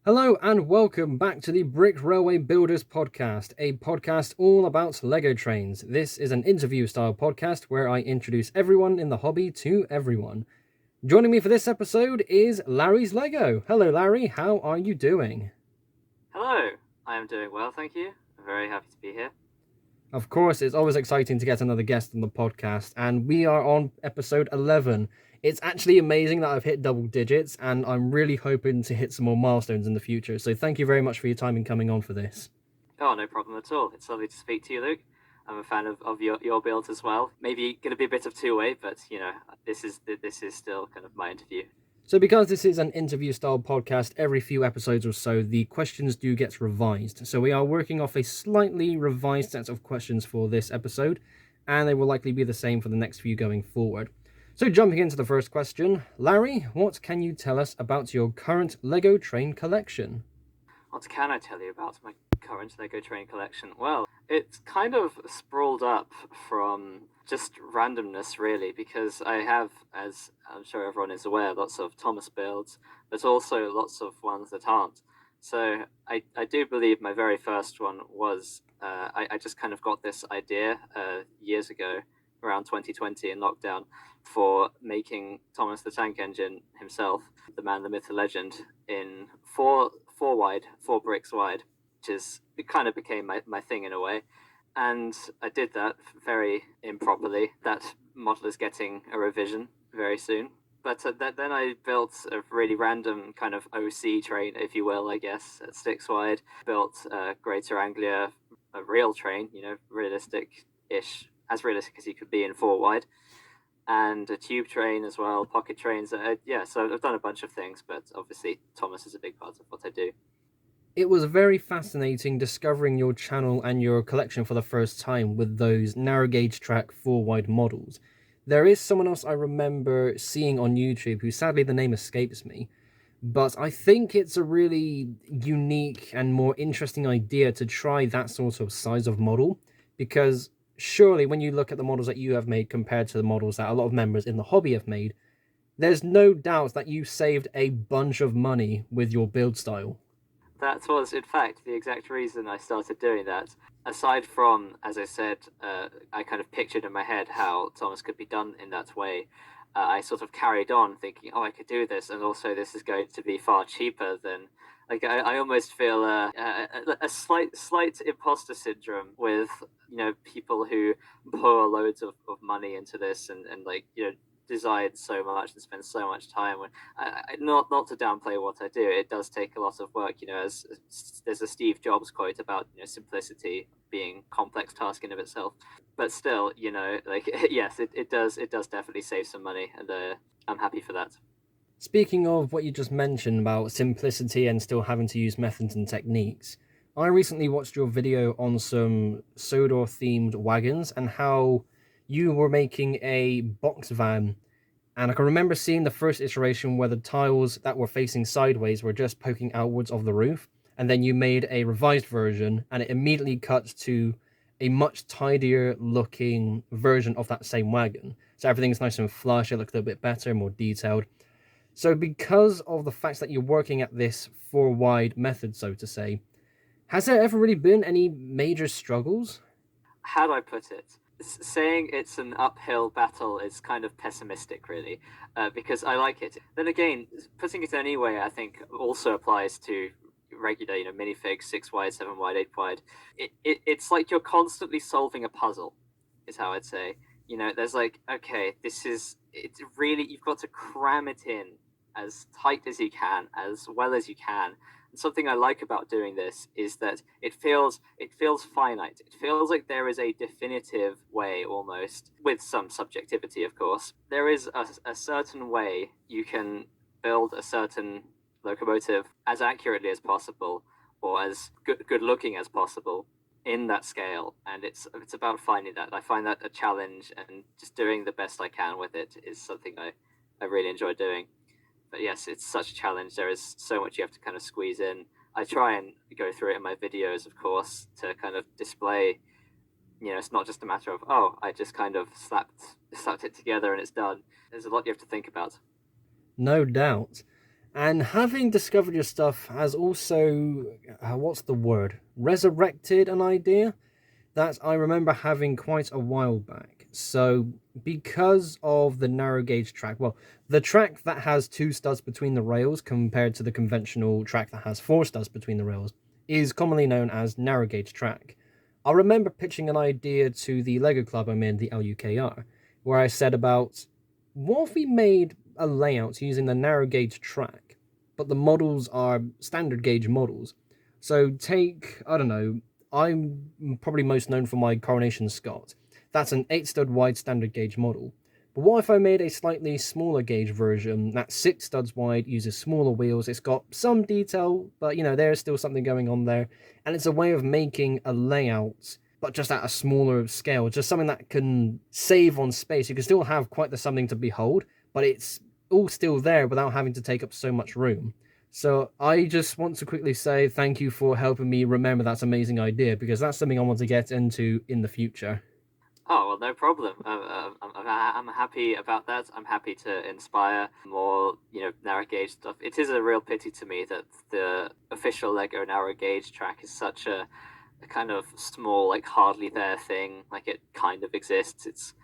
Hello and welcome back to the Brick Railway Builders podcast, a podcast all about Lego trains. This is an interview style podcast where I introduce everyone in the hobby to everyone. Joining me for this episode is Larry's Lego. Hello Larry, how are you doing? Hello, I am doing well, thank you. I'm very happy to be here. Of course, it's always exciting to get another guest on the podcast, and we are on episode 11. It's actually amazing that I've hit double digits, and I'm really hoping to hit some more milestones in the future. So thank you very much for your time in coming on for this. Oh, no problem at all. It's lovely to speak to you, Luke. I'm a fan of your build as well. Maybe going to be a bit of two-way, but this is still kind of my interview. So because this is an interview style podcast, every few episodes or so, the questions do get revised. So we are working off a slightly revised set of questions for this episode, and they will likely be the same for the next few going forward. So jumping into the first question, Larry, what can you tell us about your current Lego train collection? What can I tell you about my current Lego train collection? Well, it's kind of sprawled up from just randomness, really, because I have, as I'm sure everyone is aware, lots of Thomas builds, but also lots of ones that aren't. So I do believe my very first one was, I just kind of got this idea years ago, around 2020 in lockdown, for making Thomas the Tank Engine himself, the man, the myth, the legend, in four bricks wide, it kind of became my thing in a way. And I did that very improperly. That model is getting a revision very soon. But then I built a really random kind of OC train, if you will, I guess, at 6 wide. Built Greater Anglia, a real train, realistic-ish, as realistic as you could be in 4 wide. And a tube train as well, pocket trains. So I've done a bunch of things, but obviously Thomas is a big part of what I do. It was very fascinating discovering your channel and your collection for the first time with those narrow gauge track 4 wide models. There is someone else I remember seeing on YouTube who sadly the name escapes me, but I think it's a really unique and more interesting idea to try that sort of size of model, because surely when you look at the models that you have made compared to the models that a lot of members in the hobby have made, there's no doubt that you saved a bunch of money with your build style. That was, in fact, the exact reason I started doing that. Aside from, as I said, I kind of pictured in my head how Thomas could be done in that way. I sort of carried on thinking, oh, I could do this, and also this is going to be far cheaper than. Like I almost feel a slight imposter syndrome with people who pour loads of money into this and design so much and spend so much time. Not to downplay what I do, it does take a lot of work. As there's a Steve Jobs quote about simplicity being complex task in of itself. But still, yes, it does definitely save some money, and I'm happy for that. Speaking of what you just mentioned about simplicity and still having to use methods and techniques, I recently watched your video on some Sodor themed wagons and how you were making a box van. And I can remember seeing the first iteration where the tiles that were facing sideways were just poking outwards of the roof. And then you made a revised version and it immediately cuts to a much tidier looking version of that same wagon. So everything's nice and flush, it looks a little bit better, more detailed. So because of the fact that you're working at this 4 wide method, so to say, has there ever really been any major struggles? How do I put it? Saying it's an uphill battle is kind of pessimistic, really, because I like it. Then again, putting it anyway, I think also applies to regular, minifigs, 6 wide, 7 wide, 8 wide. It's like you're constantly solving a puzzle, is how I'd say. There's like, okay, it's really, you've got to cram it in as tight as you can, as well as you can. And something I like about doing this is that it feels finite. It feels like there is a definitive way, almost, with some subjectivity, of course. There is a certain way you can build a certain locomotive as accurately as possible, or as good looking as possible in that scale, and it's about finding that. I find that a challenge, and just doing the best I can with it is something I really enjoy doing. But yes, it's such a challenge. There is so much you have to kind of squeeze in. I try and go through it in my videos, of course, to kind of display, it's not just a matter of, oh, I just kind of slapped it together and it's done. There's a lot you have to think about. No doubt. And having discovered your stuff has also, what's the word? Resurrected an idea that I remember having quite a while back. So, because of the narrow gauge track, well, the track that has 2 studs between the rails compared to the conventional track that has 4 studs between the rails is commonly known as narrow gauge track. I remember pitching an idea to the Lego club I'm in, the LUKR, where I said about what if we made a layout using the narrow gauge track, but the models are standard gauge models. So take, I don't know, I'm probably most known for my Coronation Scott. That's an 8 stud wide standard gauge model. But what if I made a slightly smaller gauge version that's 6 studs wide, uses smaller wheels, it's got some detail, but there's still something going on there, and it's a way of making a layout, but just at a smaller scale, just something that can save on space. You can still have quite the something to behold, but it's all still there without having to take up so much room. So I just want to quickly say thank you for helping me remember that amazing idea, because that's something I want to get into in the future. Oh, well, no problem. I'm happy about that. I'm happy to inspire more, narrow gauge stuff. It is a real pity to me that the official Lego narrow gauge track is such a kind of small, like hardly there thing. Like it kind of exists. It's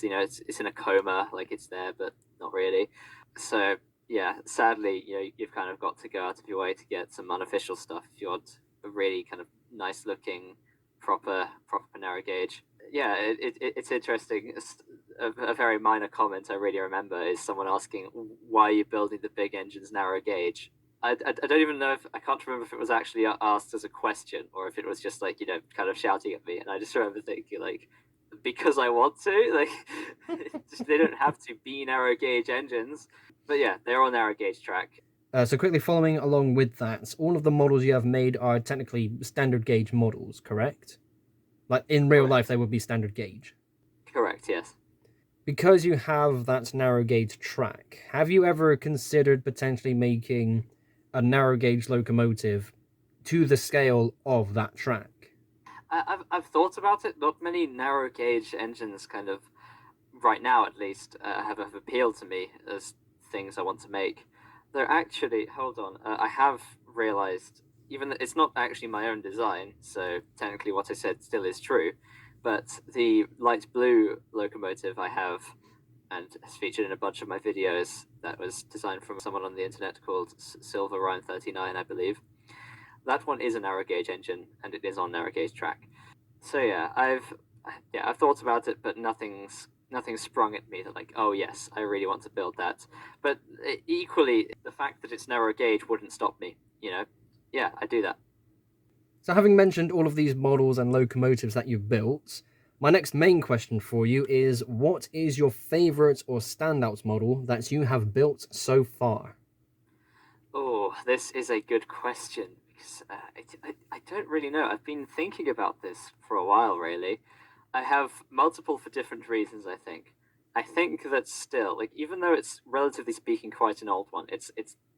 in a coma. Like it's there, but not really. So yeah, sadly, you've kind of got to go out of your way to get some unofficial stuff if you want a really kind of nice looking, proper narrow gauge. Yeah, it's interesting. A very minor comment I really remember is someone asking, why are you building the big engines narrow gauge? I don't even know if I can't remember if it was actually asked as a question or if it was just like kind of shouting at me, and I just remember thinking like, because I want to, like they don't have to be narrow gauge engines, but yeah, they're on narrow gauge track. So quickly following along with that, all of the models you have made are technically standard gauge models, correct? Like in real life, they would be standard gauge. Correct, yes. Because you have that narrow gauge track, have you ever considered potentially making a narrow gauge locomotive to the scale of that track? I've thought about it. Not many narrow gauge engines, kind of right now at least, have appealed to me as things I want to make. They're actually, hold on, I have realized, even that it's not actually my own design, so technically what I said still is true, but the light blue locomotive I have and has featured in a bunch of my videos that was designed from someone on the internet called Silver Ryan 39, I believe. That one is a narrow gauge engine and it is on narrow gauge track. So yeah, I've thought about it, but nothing's sprung at me that like, oh yes, I really want to build that. But equally, the fact that it's narrow gauge wouldn't stop me. Yeah, I do that. So having mentioned all of these models and locomotives that you've built, my next main question for you is, what is your favorite or standout model that you have built so far? Oh, this is a good question because I don't really know. I've been thinking about this for a while, really. I have multiple for different reasons, I think. I think that still, like, even though it's relatively speaking quite an old one, it's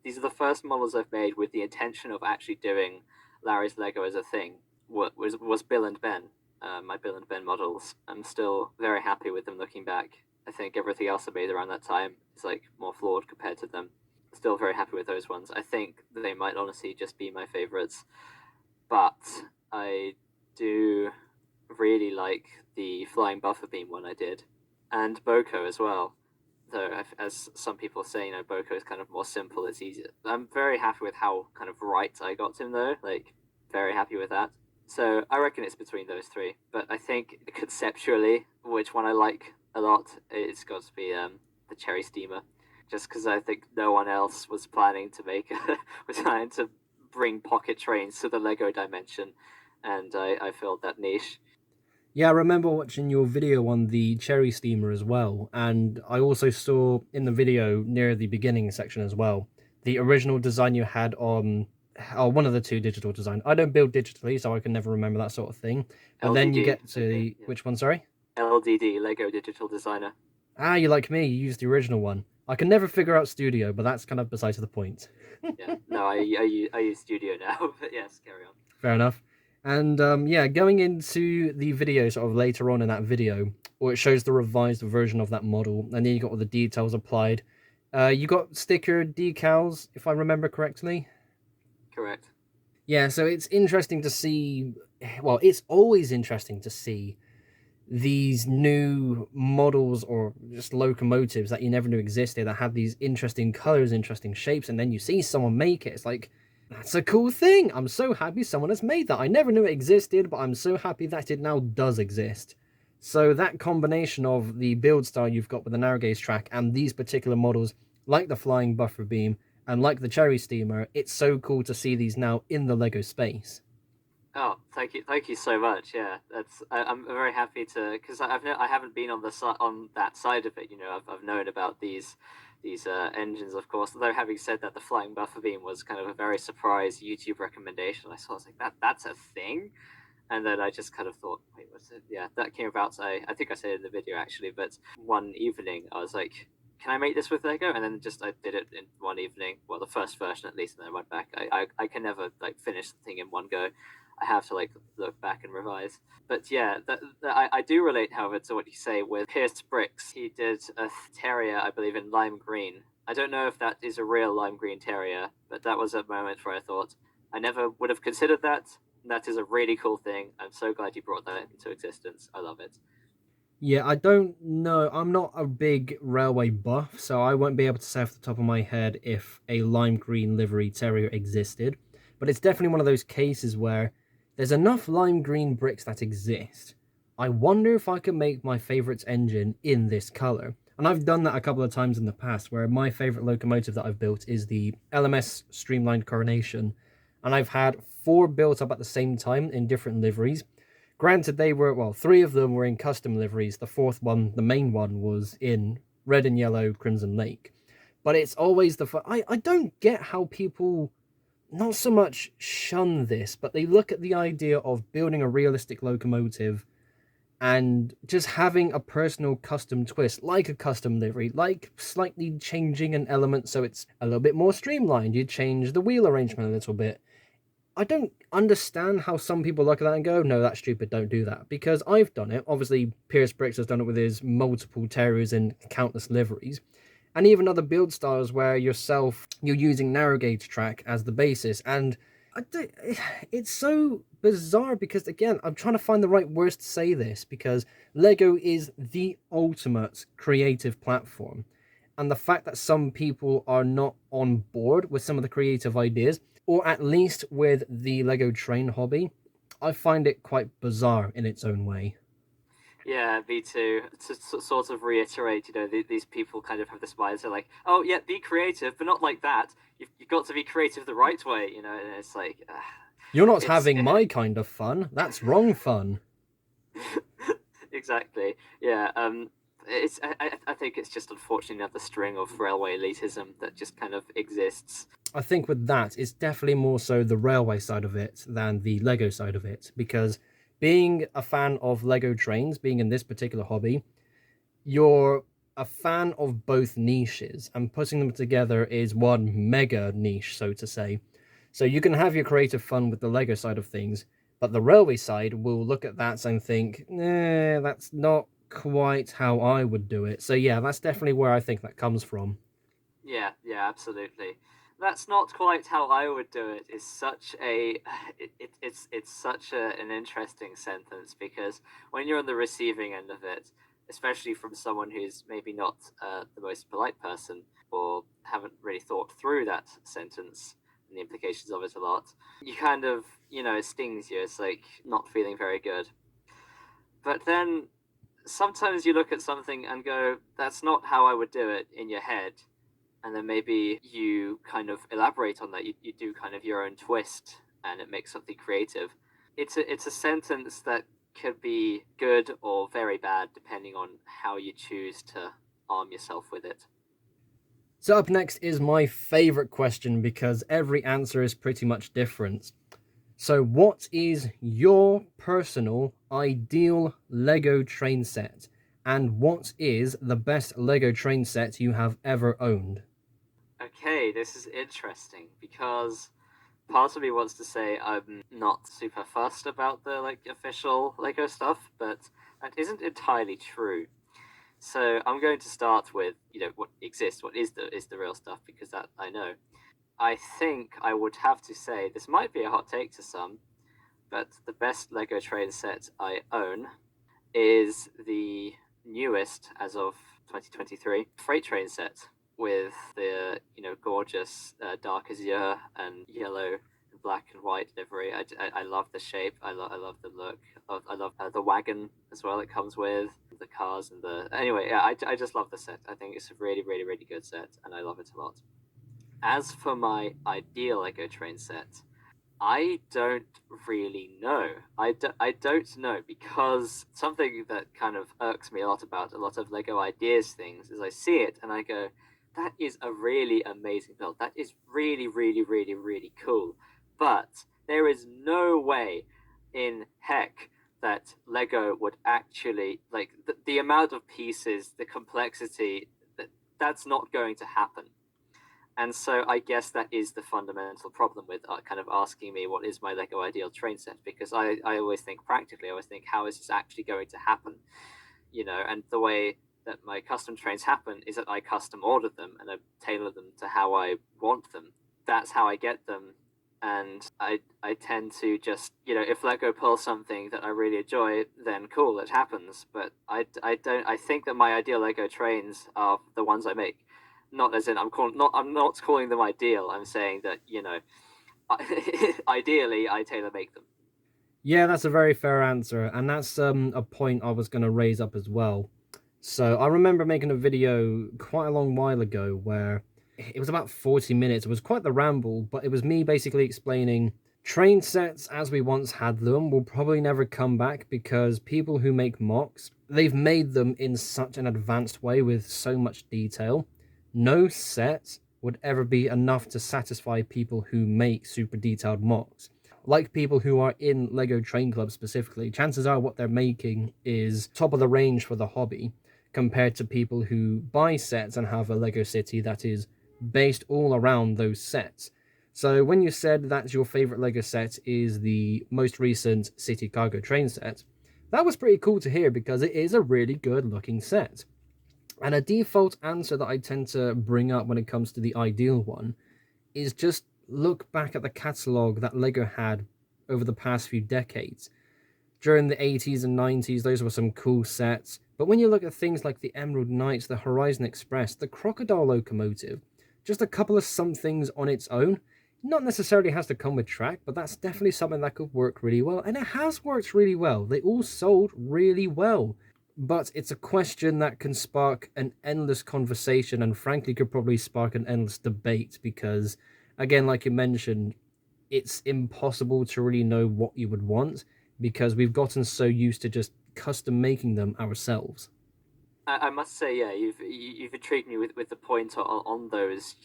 these are the first models I've made with the intention of actually doing Larry's Lego as a thing. What was Bill and Ben, my Bill and Ben models. I'm still very happy with them looking back. I think everything else I made around that time is like more flawed compared to them. Still very happy with those ones. I think they might honestly just be my favorites, but I do really like the flying buffer beam one I did, and Boko as well. Though, as some people say, Boko is kind of more simple. It's easier. I'm very happy with how kind of right I got him though. Like, very happy with that. So I reckon it's between those three. But I think conceptually, which one I like a lot, it's got to be the Cherry Steamer, just because I think no one else was planning to was trying to bring pocket trains to the Lego dimension, and I filled that niche. Yeah, I remember watching your video on the Cherry Steamer as well, and I also saw in the video near the beginning section as well the original design you had on one of the two digital design. I don't build digitally, so I can never remember that sort of thing. But then you LDD, get to okay, yeah. which one? Sorry. LDD, Lego Digital Designer. Ah, you like me. You used the original one. I can never figure out Studio, but that's kind of besides the point. Yeah, no, I use Studio now, but yes, carry on. Fair enough. And yeah, going into the video sort of later on in that video, where it shows the revised version of that model, and then you got all the details applied. You got sticker decals, if I remember correctly. Correct. Yeah, so it's interesting to see. Well, it's always interesting to see these new models or just locomotives that you never knew existed that have these interesting colors, interesting shapes, and then you see someone make it. It's like, that's a cool thing. I'm so happy someone has made that. I never knew it existed, but I'm so happy that it now does exist. So that combination of the build style you've got with the narrow gauge track and these particular models, like the flying buffer beam and like the cherry steamer, it's so cool to see these now in the Lego space. Oh, thank you so much. Yeah, I'm very happy to because I haven't been on on that side of it. You know, I've known about these engines, of course. Although having said that, the flying buffer beam was kind of a very surprise YouTube recommendation. I saw, I was like, that's a thing, and then I just kind of thought, wait, what's it? Yeah, that came about. I think I said it in the video actually, but one evening I was like, can I make this with Lego? And then just I did it in one evening. Well, the first version at least, and then I went back. I can never like finish the thing in one go. I have to like look back and revise. But yeah, I do relate, however, to what you say with Pierce Bricks. He did a terrier, I believe, in lime green. I don't know if that is a real lime green terrier, but that was a moment where I thought I never would have considered that. That is a really cool thing. I'm so glad you brought that into existence. I love it. Yeah, I don't know. I'm not a big railway buff, so I won't be able to say off the top of my head if a lime green livery terrier existed. But it's definitely one of those cases where there's enough lime green bricks that exist. I wonder if I can make my favorite engine in this color. And I've done that a couple of times in the past, where my favorite locomotive that I've built is the LMS Streamlined Coronation. And I've had four built up at the same time in different liveries. Granted, they were, well, three of them were in custom liveries. The fourth one, the main one, was in red and yellow Crimson Lake. But it's always the I don't get how people not so much shun this, but they look at the idea of building a realistic locomotive and just having a personal custom twist, like a custom livery, like slightly changing an element so it's a little bit more streamlined. You change the wheel arrangement a little bit. I don't understand how some people look at that and go, no, that's stupid, don't do that. Because I've done it. Obviously, Pierce Bricks has done it with his multiple terriers and countless liveries. And even other build styles where you're using narrow gauge track as the basis. And I don't, it's so bizarre because, again, I'm trying to find the right words to say this because Lego is the ultimate creative platform. And the fact that some people are not on board with some of the creative ideas, or at least with the Lego train hobby, I find it quite bizarre in its own way. Yeah, me too. To sort of reiterate, you know, these people kind of have this mindset like, oh yeah, be creative, but not like that. You've got to be creative the right way, you know. And it's like, You're not it's having my kind of fun. That's wrong fun. exactly, yeah. I think it's just unfortunately another string of railway elitism that just kind of exists. I think with that, it's definitely more so the railway side of it than the Lego side of it. Because being a fan of Lego trains, being in this particular hobby, you're a fan of both niches, and putting them together is one mega niche, so to say. So you can have your creative fun with the Lego side of things, but the railway side will look at that and think, that's not quite how I would do it. So yeah, that's definitely where I think that comes from. Yeah, yeah, absolutely. That's not quite how I would do it. Is such a it's such an interesting sentence because when you're on the receiving end of it, especially from someone who's maybe not the most polite person or haven't really thought through that sentence and the implications of it a lot, you kind of, you know, it stings you. It's like not feeling very good. But then sometimes you look at something and go, that's not how I would do it in your head, and then maybe you kind of elaborate on that. You do kind of your own twist, and it makes something creative. It's a sentence that could be good or very bad depending on how you choose to arm yourself with it. So up next is my favorite question because every answer is pretty much different. So, what is your personal ideal Lego train set? And what is the best Lego train set you have ever owned? Okay, this is interesting because part of me wants to say I'm not super fussed about the like official Lego stuff, but that isn't entirely true. So I'm going to start with what exists, what is the real stuff, because that I know. I think I would have to say this might be a hot take to some, but the best Lego train set I own is the newest, as of 2023, freight train set with the gorgeous dark azure and yellow and black and white livery. I love the shape. I love the look. I love the wagon as well. It comes with the cars and the anyway. Yeah, I just love the set. I think it's a really really really good set, and I love it a lot. As for my ideal Lego train set, I don't really know. I don't know, because something that kind of irks me a lot about a lot of Lego ideas things is I see it and I go, that is a really amazing build. That is really, really, really, really cool. But there is no way in heck that Lego would actually, like, the amount of pieces, the complexity, that's not going to happen. And so I guess that is the fundamental problem with kind of asking me what is my Lego ideal train set, because I always think practically. I always think, how is this actually going to happen? And the way that my custom trains happen is that I custom order them and I tailor them to how I want them. That's how I get them. And I tend to just, if Lego pulls something that I really enjoy, then cool, it happens. But I think that my ideal Lego trains are the ones I make. Not as in I'm not calling them ideal. I'm saying that ideally I tailor make them. Yeah, that's a very fair answer, and that's a point I was going to raise up as well. So I remember making a video quite a long while ago where it was about 40 minutes. It was quite the ramble, but it was me basically explaining train sets as we once had them will probably never come back, because people who make mocks, they've made them in such an advanced way with so much detail. No set would ever be enough to satisfy people who make super detailed mocks. Like people who are in Lego Train Club specifically, chances are what they're making is top of the range for the hobby, compared to people who buy sets and have a Lego city that is based all around those sets. So when you said that your favorite Lego set is the most recent City Cargo train set, that was pretty cool to hear, because it is a really good looking set. And a default answer that I tend to bring up when it comes to the ideal one is just look back at the catalogue that Lego had over the past few decades. During the 80s and 90s, those were some cool sets. But when you look at things like the Emerald Knights, the Horizon Express, the Crocodile Locomotive, just a couple of somethings on its own, not necessarily has to come with track, but that's definitely something that could work really well. And it has worked really well. They all sold really well. But it's a question that can spark an endless conversation, and frankly could probably spark an endless debate, because, again, like you mentioned, it's impossible to really know what you would want, because we've gotten so used to just custom making them ourselves. I must say, yeah, you've intrigued me with the point on those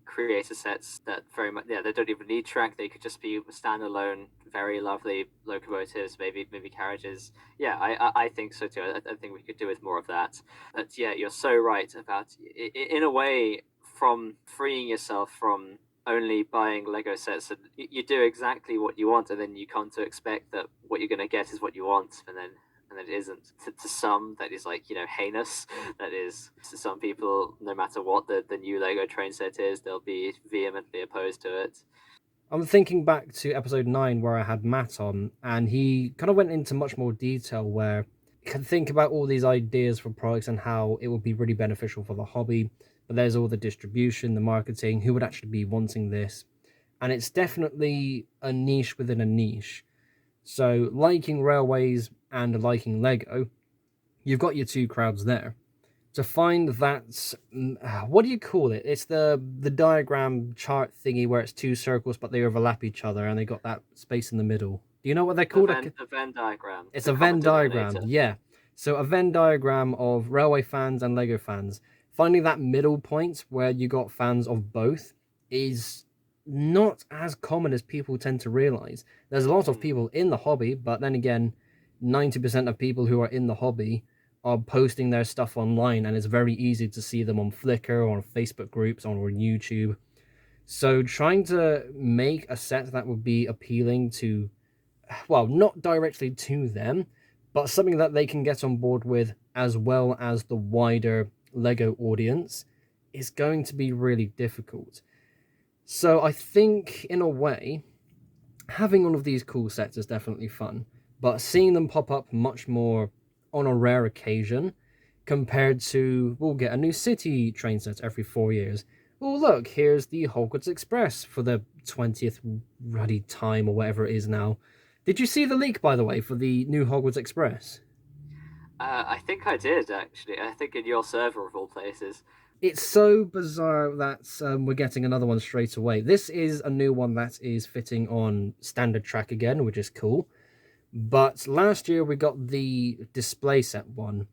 creator sets that very much, yeah, they don't even need track. They could just be standalone, very lovely locomotives, maybe carriages. Yeah, I think so too. I think we could do with more of that. But yeah, you're so right about, in a way, from freeing yourself from only buying Lego sets, and you do exactly what you want, and then you come to expect that what you're going to get is what you want, and then it isn't. To some, that is, like, heinous. That is, to some people, no matter what the new Lego train set is, they'll be vehemently opposed to it. I'm thinking back to episode 9 where I had Matt on, and he kind of went into much more detail where you can think about all these ideas for products and how it would be really beneficial for the hobby. But there's all the distribution, the marketing, who would actually be wanting this. And it's definitely a niche within a niche. So, liking railways and liking Lego, you've got your two crowds there. To find that, what do you call it? It's the diagram chart thingy where it's two circles but they overlap each other and they got that space in the middle. Do you know what they're called? The Venn diagram. It's a Venn diagram, yeah. So a Venn diagram of railway fans and Lego fans. Finding that middle point where you got fans of both is not as common as people tend to realize. There's a lot of people in the hobby, but then again, 90% of people who are in the hobby are posting their stuff online, and it's very easy to see them on Flickr or on Facebook groups or on YouTube. So trying to make a set that would be appealing to, well, not directly to them, but something that they can get on board with as well as the wider Lego audience is going to be really difficult. So I think, in a way, having all of these cool sets is definitely fun, but seeing them pop up much more on a rare occasion compared to we'll get a new city train set every 4 years. Oh, look, here's the Hogwarts Express for the 20th ruddy time or whatever it is now. Did you see the leak, by the way, for the new Hogwarts Express? I think I did actually. I think in your server of all places. It's so bizarre that we're getting another one straight away. This is a new one that is fitting on standard track again, which is cool. But last year we got the display set one.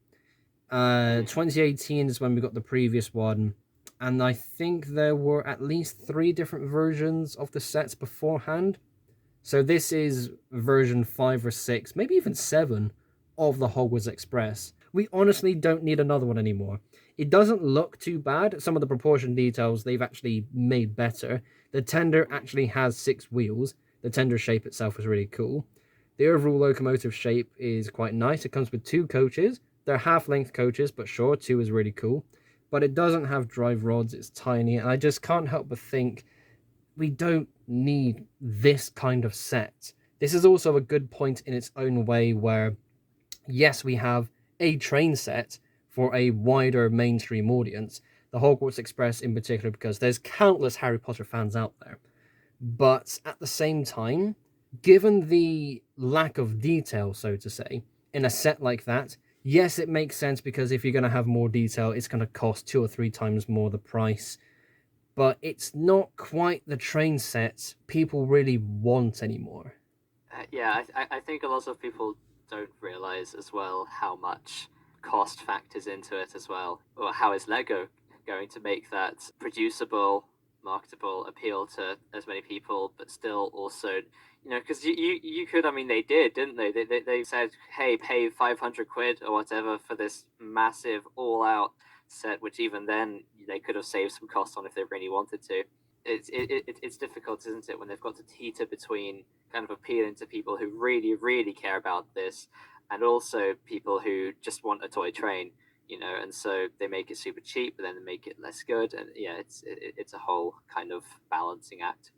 2018 is when we got the previous one. And I think there were at least 3 different versions of the sets beforehand. So this is version 5 or 6, maybe even 7 of the Hogwarts Express. We honestly don't need another one anymore. It doesn't look too bad. Some of the proportion details they've actually made better. The tender actually has 6 wheels. The tender shape itself is really cool. The overall locomotive shape is quite nice. It comes with 2 coaches. They're half-length coaches, but sure, 2 is really cool. But it doesn't have drive rods. It's tiny, and I just can't help but think we don't need this kind of set. This is also a good point in its own way where, yes, we have a train set for a wider mainstream audience, the Hogwarts Express in particular, because there's countless Harry Potter fans out there. But at the same time, given the lack of detail, so to say, in a set like that, yes, it makes sense because if you're going to have more detail, it's going to cost 2 or 3 times more the price. But it's not quite the train set people really want anymore. Yeah, I think a lot of people don't realize as well how much cost factors into it as well. Or how is Lego going to make that producible, marketable, appeal to as many people, but still also, because you could, I mean, they did, didn't they? They said, hey, pay 500 quid or whatever for this massive all out set, which even then they could have saved some cost on if they really wanted to. It's difficult, isn't it, when they've got to teeter between kind of appealing to people who really, really care about this and also people who just want a toy train, and so they make it super cheap, but then they make it less good, and yeah, it's a whole kind of balancing act.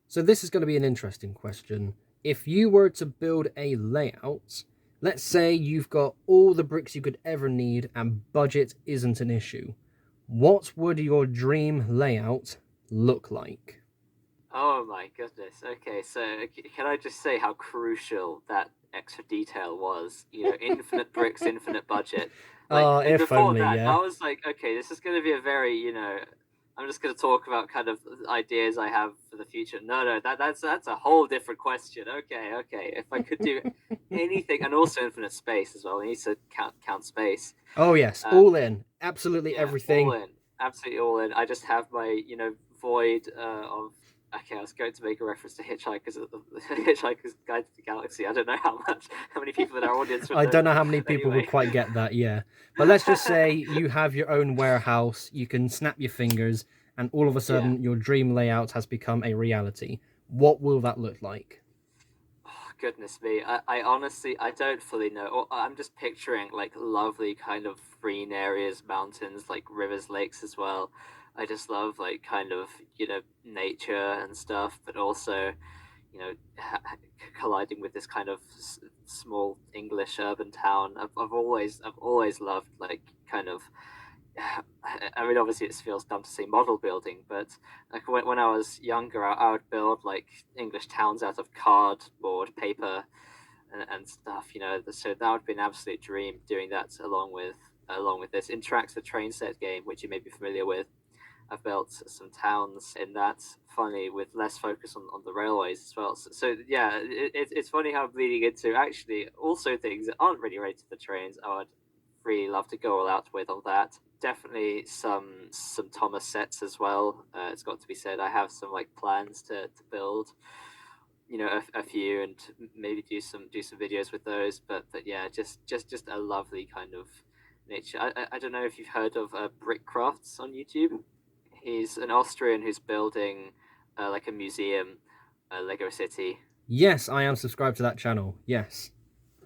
So this is going to be an interesting question. If you were to build a layout, let's say you've got all the bricks you could ever need and budget isn't an issue, what would your dream layout look like? Oh my goodness. Okay, so can I just say how crucial that extra detail was? Infinite bricks, infinite budget. Like, and If before only, that, yeah. I was like, okay, this is going to be a very, I'm just going to talk about kind of ideas I have for the future. No, no, that's a whole different question. Okay, okay. If I could do anything, and also infinite space as well. I need to count space. Oh yes, Um, all in, absolutely yeah, all everything. in, absolutely all in. I just have my, void of. Okay, I was going to make a reference to Hitchhiker's Guide to the Galaxy. I don't know how many people in our audience would I know don't know that. how many people would Anyway, quite get that, yeah. But let's just say you have your own warehouse, you can snap your fingers, and all of a yeah. sudden your dream layout has become a reality. What will that look like? Oh, goodness me, I honestly I don't fully know. I'm just picturing like lovely kind of green areas, mountains, like rivers, lakes as well. I just love like kind of nature and stuff, but also you know, colliding with this kind of small English urban town. I've always loved like kind of. I mean, obviously, it feels dumb to say model building, but like when I was younger, I would build like English towns out of cardboard, paper, and stuff. So that would be an absolute dream doing that along with this. In Tracks, the train set game, which you may be familiar with. I've built some towns in that, funny, with less focus on the railways as well. So yeah, it's funny how I'm bleeding into actually also things that aren't really related to the trains. I would really love to go all out with on that. Definitely some Thomas sets as well. It's got to be said. I have some like plans to build, a few and maybe do some videos with those. But yeah, just a lovely kind of nature. I don't know if you've heard of Brick Crafts on YouTube. He's an Austrian who's building like a museum, Lego City. Yes, I am subscribed to that channel. Yes.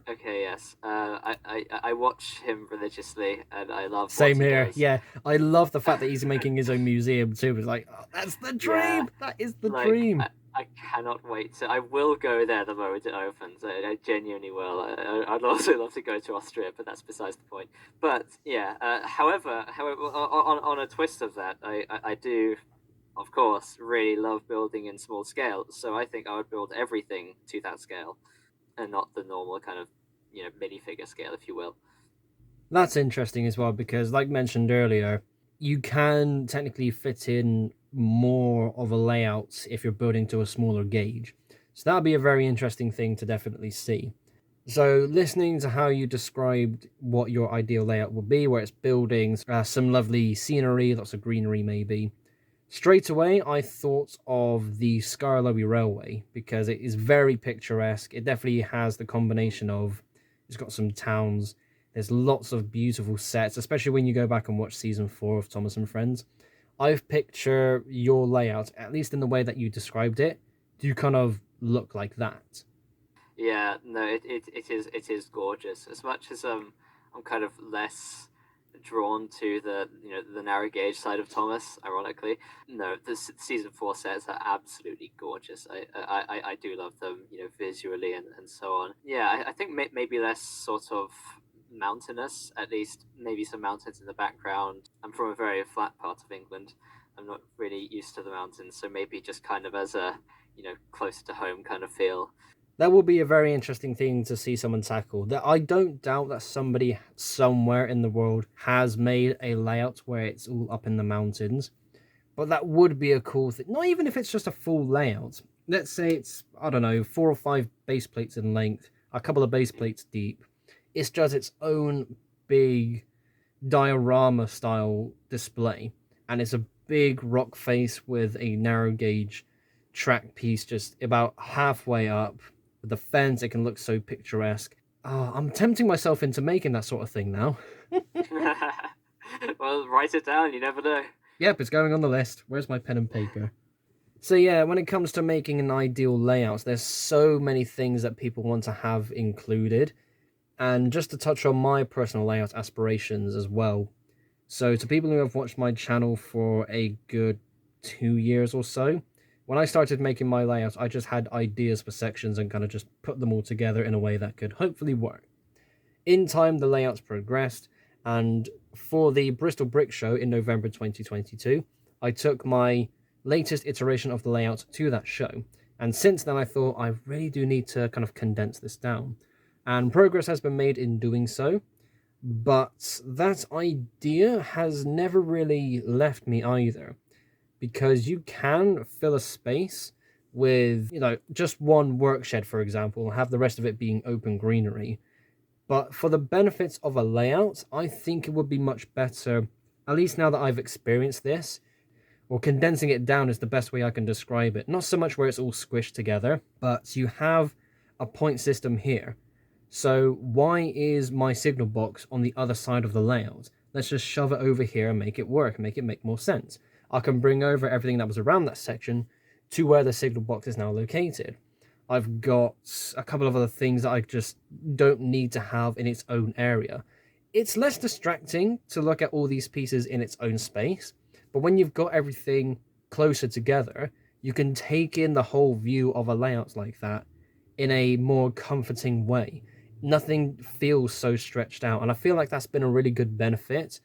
Okay, yes. I watch him religiously, and I love what Same he here. does. Yeah, I love the fact that he's making his own museum too. It's like, oh, that's the Yeah, dream. That is the like dream. I cannot wait to. I will go there the moment it opens. I genuinely will. I'd also love to go to Austria, but that's besides the point. But yeah. However, on a twist of that, I do, of course, really love building in small scale. So I think I would build everything to that scale, and not the normal kind of minifigure scale, if you will. That's interesting as well because, like mentioned earlier, you can technically fit in more of a layout if you're building to a smaller gauge. So that'd be a very interesting thing to definitely see. So, listening to how you described what your ideal layout would be, where it's buildings, some lovely scenery, lots of greenery, maybe. Straight away, I thought of the Skarloey Railway because it is very picturesque. It definitely has the combination of, it's got some towns, there's lots of beautiful sets, especially when you go back and watch season 4 of Thomas and Friends. I've pictured your layout, at least in the way that you described it, do kind of look like that. Yeah, no, it is gorgeous. As much as I'm kind of less drawn to the narrow gauge side of Thomas, ironically. No, the season 4 sets are absolutely gorgeous. I do love them, visually and so on. Yeah, I think maybe less sort of mountainous, at least maybe some mountains in the background. I'm from a very flat part of England. I'm not really used to the mountains, so maybe just kind of as a closer to home kind of feel. That will be a very interesting thing to see someone tackle. That I don't doubt that somebody somewhere in the world has made a layout where it's all up in the mountains. But that would be a cool thing. Not even if it's just a full layout. Let's say it's, I don't know, 4 or 5 base plates in length, a couple of base plates deep. It's just its own big diorama style display. And it's a big rock face with a narrow gauge track piece just about halfway up. With the fence, it can look so picturesque. Oh, I'm tempting myself into making that sort of thing now. Well, write it down. You never know. Yep, it's going on the list. Where's my pen and paper? So yeah, when it comes to making an ideal layout, there's so many things that people want to have included. And just to touch on my personal layout aspirations as well. So to people who have watched my channel for a good 2 years or so, when I started making my layout, I just had ideas for sections and kind of just put them all together in a way that could hopefully work. In time, the layouts progressed, and for the Bristol Brick Show in November 2022, I took my latest iteration of the layout to that show. And since then, I thought I really do need to kind of condense this down. And progress has been made in doing so, but that idea has never really left me either, because you can fill a space with, just one workshed, for example, and have the rest of it being open greenery. But for the benefits of a layout, I think it would be much better, at least now that I've experienced this, or condensing it down is the best way I can describe it. Not so much where it's all squished together, but you have a point system here. So why is my signal box on the other side of the layout? Let's just shove it over here and make it work, make it make more sense. I can bring over everything that was around that section to where the signal box is now located. I've got a couple of other things that I just don't need to have in its own area. It's less distracting to look at all these pieces in its own space, but when you've got everything closer together, you can take in the whole view of a layout like that in a more comforting way. Nothing feels so stretched out, and I feel like that's been a really good benefit.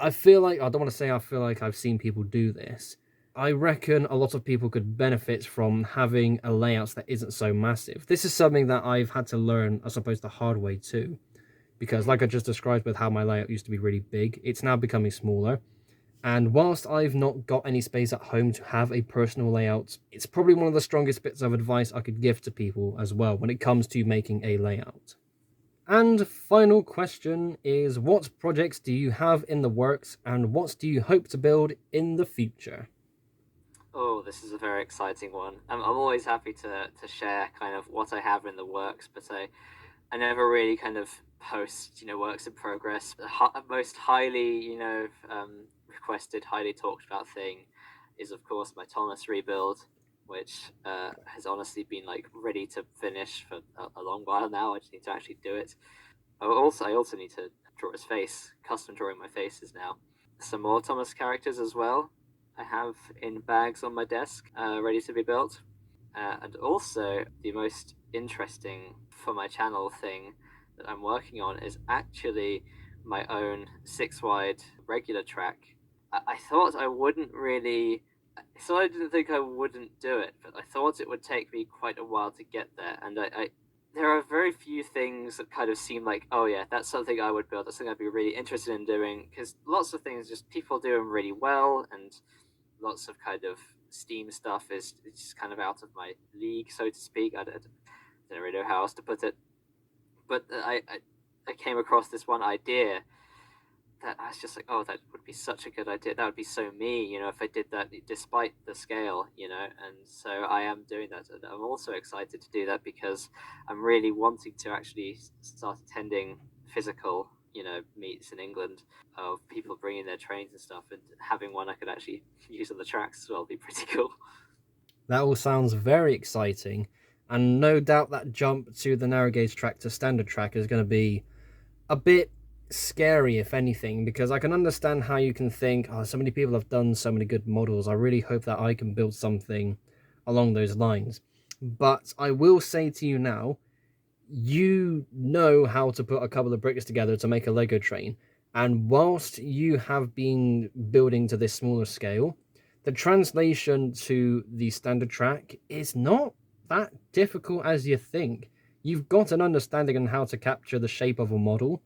I feel like, I don't want to say I feel like I've seen people do this. I reckon a lot of people could benefit from having a layout that isn't so massive. This is something that I've had to learn, I suppose, the hard way too. Because, like I just described with how my layout used to be really big, it's now becoming smaller. And whilst I've not got any space at home to have a personal layout, it's probably one of the strongest bits of advice I could give to people as well when it comes to making a layout. And final question is, what projects do you have in the works and what do you hope to build in the future? Oh, this is a very exciting one. I'm always happy to share kind of what I have in the works, but I never really kind of post, works in progress. The most highly, requested, highly talked about thing is, of course, my Thomas rebuild. which has honestly been like ready to finish for a long while now. I just need to actually do it. I also need to draw his face. Custom drawing my faces now. Some more Thomas characters as well. I have in bags on my desk, ready to be built. And also, the most interesting for my channel thing that I'm working on is actually my own 6 wide regular track. I thought I wouldn't really. So I didn't think I wouldn't do it, but I thought it would take me quite a while to get there. And there are very few things that kind of seem like, oh yeah, that's something I would build. That's something I'd be really interested in doing. Because lots of things, just people do them really well, and lots of kind of Steam stuff is just kind of out of my league, so to speak. I don't really know how else to put it. But I came across this one idea that I was just like, oh, that would be such a good idea. That would be so me, if I did that despite the scale, And so I am doing that. And I'm also excited to do that because I'm really wanting to actually start attending physical, meets in England of people bringing their trains and stuff, and having one I could actually use on the tracks as well would be pretty cool. That all sounds very exciting, and no doubt that jump to the narrow gauge track to standard track is going to be a bit scary, if anything, because I can understand how you can think, oh, so many people have done so many good models. I really hope that I can build something along those lines. But I will say to you now, you know how to put a couple of bricks together to make a Lego train. And whilst you have been building to this smaller scale, the translation to the standard track is not that difficult as you think. You've got an understanding on how to capture the shape of a model.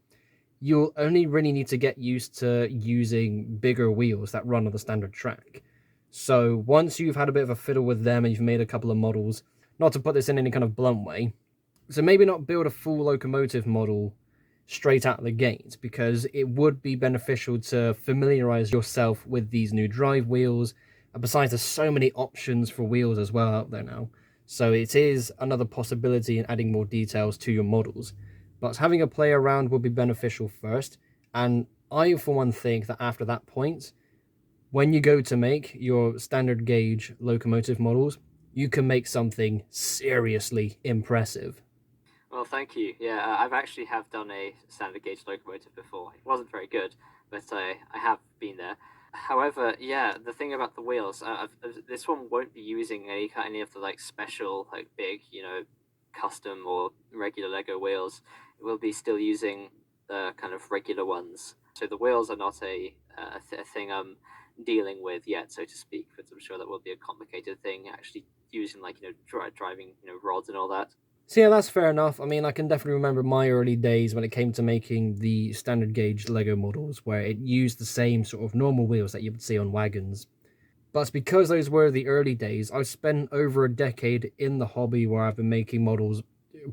You'll only really need to get used to using bigger wheels that run on the standard track. So once you've had a bit of a fiddle with them and you've made a couple of models, not to put this in any kind of blunt way, so maybe not build a full locomotive model straight out of the gate, because it would be beneficial to familiarize yourself with these new drive wheels. And besides, there's so many options for wheels as well out there now. So it is another possibility in adding more details to your models. But having a play around will be beneficial first. And I, for one, think that after that point, when you go to make your standard gauge locomotive models, you can make something seriously impressive. Well, thank you. Yeah, I've actually have done a standard gauge locomotive before. It wasn't very good, but I have been there. However, yeah, the thing about the wheels, this one won't be using any of the like special, like big, custom or regular Lego wheels. It will be still using the kind of regular ones. So the wheels are not a thing I'm dealing with yet, so to speak. But I'm sure that will be a complicated thing actually using like driving rods and all that. So yeah, that's fair enough. I mean, I can definitely remember my early days when it came to making the standard gauge Lego models, where it used the same sort of normal wheels that you would see on wagons. But because those were the early days, I've spent over a decade in the hobby where I've been making models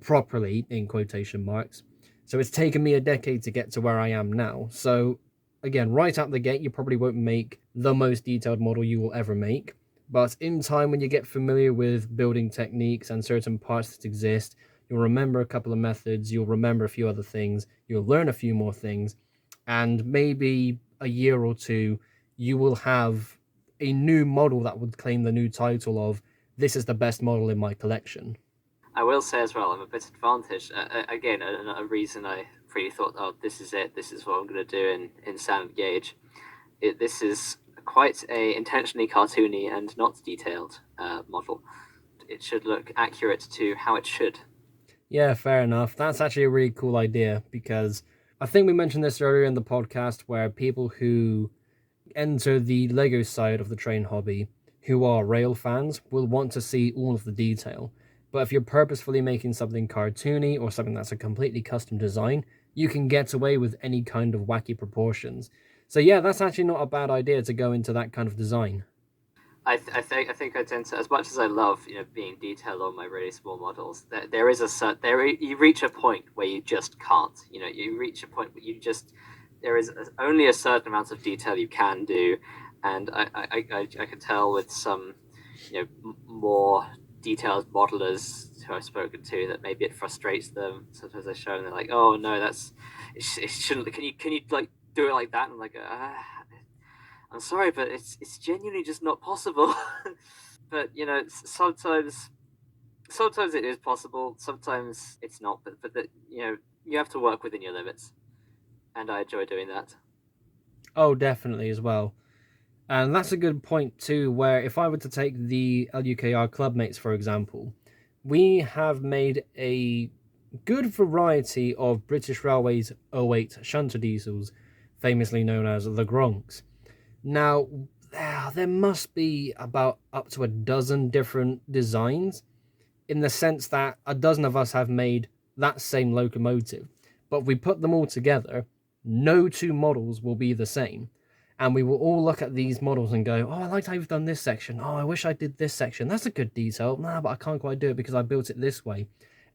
properly, in quotation marks. So it's taken me a decade to get to where I am now. So again, right out the gate, you probably won't make the most detailed model you will ever make. But in time, when you get familiar with building techniques and certain parts that exist, you'll remember a couple of methods, you'll remember a few other things, you'll learn a few more things, and maybe a year or two, you will have a new model that would claim the new title of this is the best model in my collection. I will say as well, I'm a bit advantaged. Again, a reason I really thought, oh, this is it. This is what I'm going to do in standard gauge. This is quite a intentionally cartoony and not detailed model. It should look accurate to how it should. Yeah, fair enough. That's actually a really cool idea, because I think we mentioned this earlier in the podcast, where people who enter the Lego side of the train hobby, who are rail fans, will want to see all of the detail. But if you're purposefully making something cartoony or something that's a completely custom design, you can get away with any kind of wacky proportions. So yeah, that's actually not a bad idea to go into that kind of design. I think I tend to, as much as I love being detailed on my really small models, there is you reach a point where you just can't. You reach a point where there is only a certain amount of detail you can do, and I can tell with some more detailed modelers who I've spoken to that maybe it frustrates them. Sometimes I show and they're like, oh no, it shouldn't. Can you like do it like that? And I'm like, I'm sorry, but it's genuinely just not possible. but sometimes it is possible, sometimes it's not. But that you have to work within your limits, and I enjoy doing that. Oh, definitely as well. And that's a good point too, where if I were to take the LUKR clubmates, for example, we have made a good variety of British Railways '08 shunter diesels, famously known as the Gronks. Now, there must be about up to a dozen different designs, in the sense that a dozen of us have made that same locomotive. But if we put them all together, no two models will be the same. And we will all look at these models and go, oh, I liked how you've done this section. Oh, I wish I did this section. That's a good detail. Nah, but I can't quite do it because I built it this way.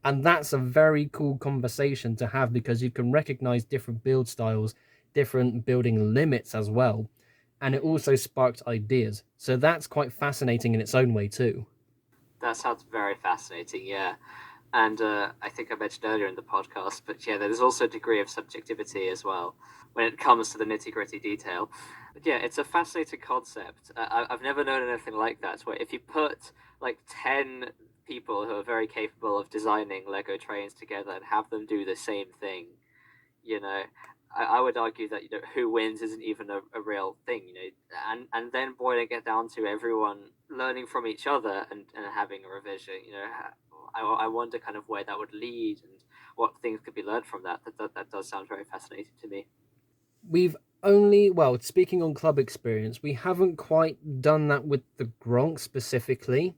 And that's a very cool conversation to have, because you can recognize different build styles, different building limits as well. And it also sparked ideas. So that's quite fascinating in its own way, too. That sounds very fascinating, yeah. And I think I mentioned earlier in the podcast, but yeah, there's also a degree of subjectivity as well when it comes to the nitty gritty detail. But yeah, it's a fascinating concept. I've never known anything like that, where if you put like 10 people who are very capable of designing Lego trains together and have them do the same thing, you know, I would argue that who wins isn't even a real thing, and then boiling it down to everyone learning from each other and having a revision, I wonder kind of where that would lead and what things could be learned from that. That does sound very fascinating to me. We've only, well, speaking on club experience, we haven't quite done that with the Gronk specifically,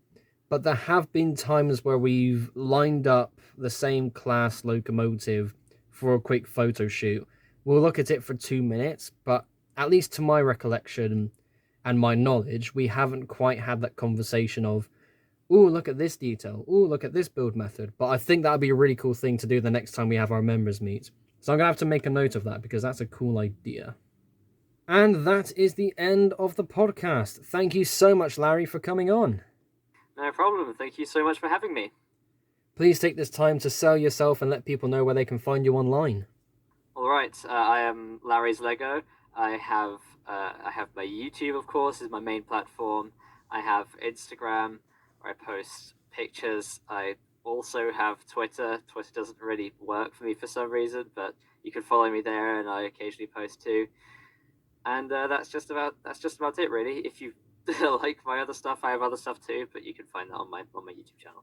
but there have been times where we've lined up the same class locomotive for a quick photo shoot. We'll look at it for 2 minutes, but at least to my recollection and my knowledge, we haven't quite had that conversation of, ooh, look at this detail. Ooh, look at this build method. But I think that would be a really cool thing to do the next time we have our members meet. So I'm going to have to make a note of that, because that's a cool idea. And that is the end of the podcast. Thank you so much, Larry, for coming on. No problem. Thank you so much for having me. Please take this time to sell yourself and let people know where they can find you online. All right, I am Larry's Lego. I have my YouTube, of course, is my main platform. I have Instagram, where I post pictures. I also have Twitter. Twitter doesn't really work for me for some reason, but you can follow me there, and I occasionally post too. And that's just about it, really. If you like my other stuff, I have other stuff too, but you can find that on my YouTube channel.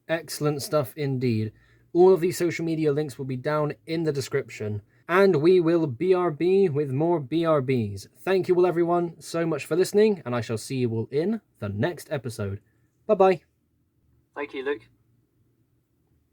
Excellent stuff indeed. All of these social media links will be down in the description. And we will BRB with more BRBs. Thank you all, everyone, so much for listening, and I shall see you all in the next episode. Bye bye. Thank you, Luke.